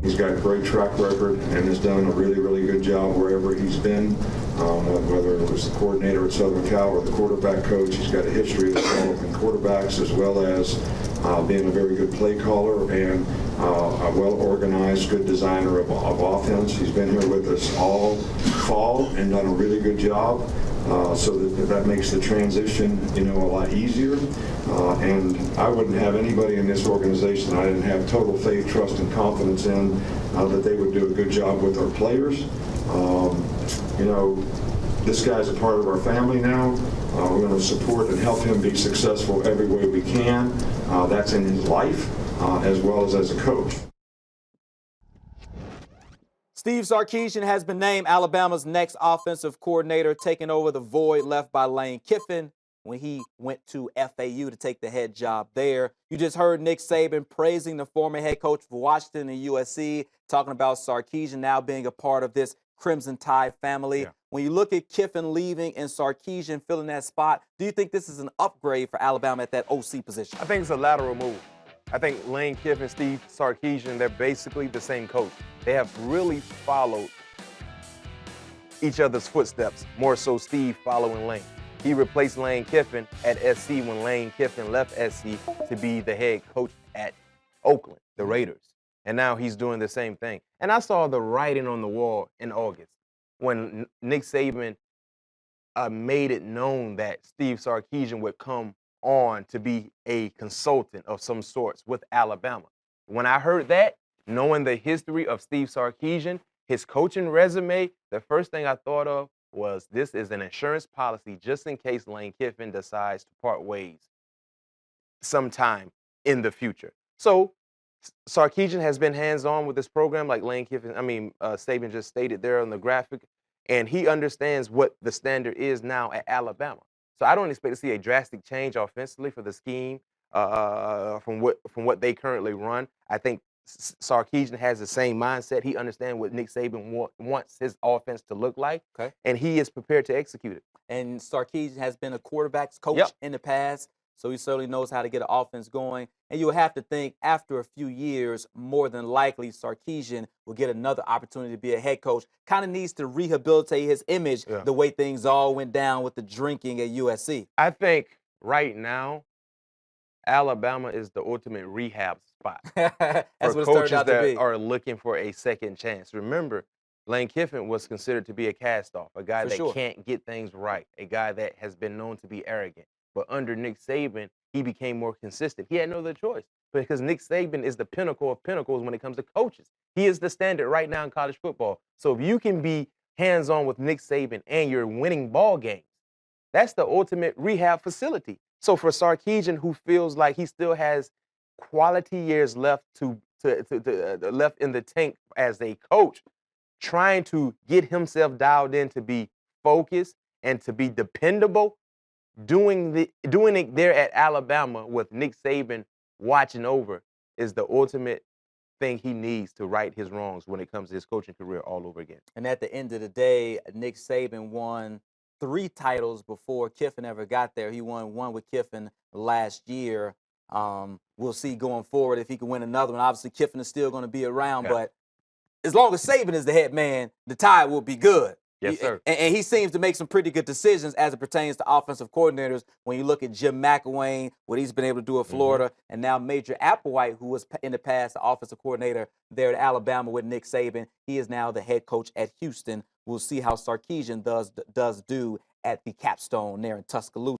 He's got a great track record and has done a really, really good job wherever he's been, whether it was the coordinator at Southern Cal or the quarterback coach. He's got a history of developing quarterbacks as well as being a very good play caller and a well-organized, good designer of offense. He's been here with us all fall and done a really good job. So that makes the transition, a lot easier. And I wouldn't have anybody in this organization I didn't have total faith, trust, and confidence in that they would do a good job with our players. This guy's a part of our family now. We're going to support and help him be successful every way we can. That's in his life as well as a coach. Steve Sarkisian has been named Alabama's next offensive coordinator, taking over the void left by Lane Kiffin when he went to FAU to take the head job there. You just heard Nick Saban praising the former head coach for Washington and USC, talking about Sarkisian now being a part of this Crimson Tide family. Yeah. When you look at Kiffin leaving and Sarkisian filling that spot, do you think this is an upgrade for Alabama at that OC position? I think it's a lateral move. I think Lane Kiffin, Steve Sarkisian, they're basically the same coach. They have really followed each other's footsteps, more so Steve following Lane. He replaced Lane Kiffin at SC when Lane Kiffin left SC to be the head coach at Oakland, the Raiders. And now he's doing the same thing. And I saw the writing on the wall in August when Nick Saban made it known that Steve Sarkisian would come on to be a consultant of some sorts with Alabama. When I heard that, knowing the history of Steve Sarkisian, his coaching resume, the first thing I thought of was this is an insurance policy just in case Lane Kiffin decides to part ways sometime in the future. So Sarkisian has been hands-on with this program like Saban just stated there on the graphic, and he understands what the standard is now at Alabama. So I don't expect to see a drastic change offensively for the scheme from what they currently run. I think Sarkisian has the same mindset. He understands what Nick Saban wants his offense to look like, and he is prepared to execute it. And Sarkisian has been a quarterback's coach in the past, so he certainly knows how to get an offense going. And you would have to think after a few years, more than likely, Sarkisian will get another opportunity to be a head coach. Kind of needs to rehabilitate his image the way things all went down with the drinking at USC. I think right now, Alabama is the ultimate rehab spot for coaches that are looking for a second chance. Remember, Lane Kiffin was considered to be a cast-off, a guy that can't get things right, a guy that has been known to be arrogant. But under Nick Saban, he became more consistent. He had no other choice because Nick Saban is the pinnacle of pinnacles when it comes to coaches. He is the standard right now in college football. So if you can be hands-on with Nick Saban and you're winning ball games, that's the ultimate rehab facility. So for Sarkisian, who feels like he still has quality years left left in the tank as a coach, trying to get himself dialed in to be focused and to be dependable, doing it there at Alabama with Nick Saban watching over is the ultimate thing he needs to right his wrongs when it comes to his coaching career all over again. And at the end of the day, Nick Saban won 3 titles before Kiffin ever got there. He won one with Kiffin last year. We'll see going forward if he can win another one. Obviously, Kiffin is still going to be around, but as long as Saban is the head man, the Tide will be good. Yes, sir. And he seems to make some pretty good decisions as it pertains to offensive coordinators. When you look at Jim McElwain, what he's been able to do at Florida, and now Major Applewhite, who was in the past the offensive coordinator there at Alabama with Nick Saban, he is now the head coach at Houston. We'll see how Sarkisian does do at the Capstone there in Tuscaloosa.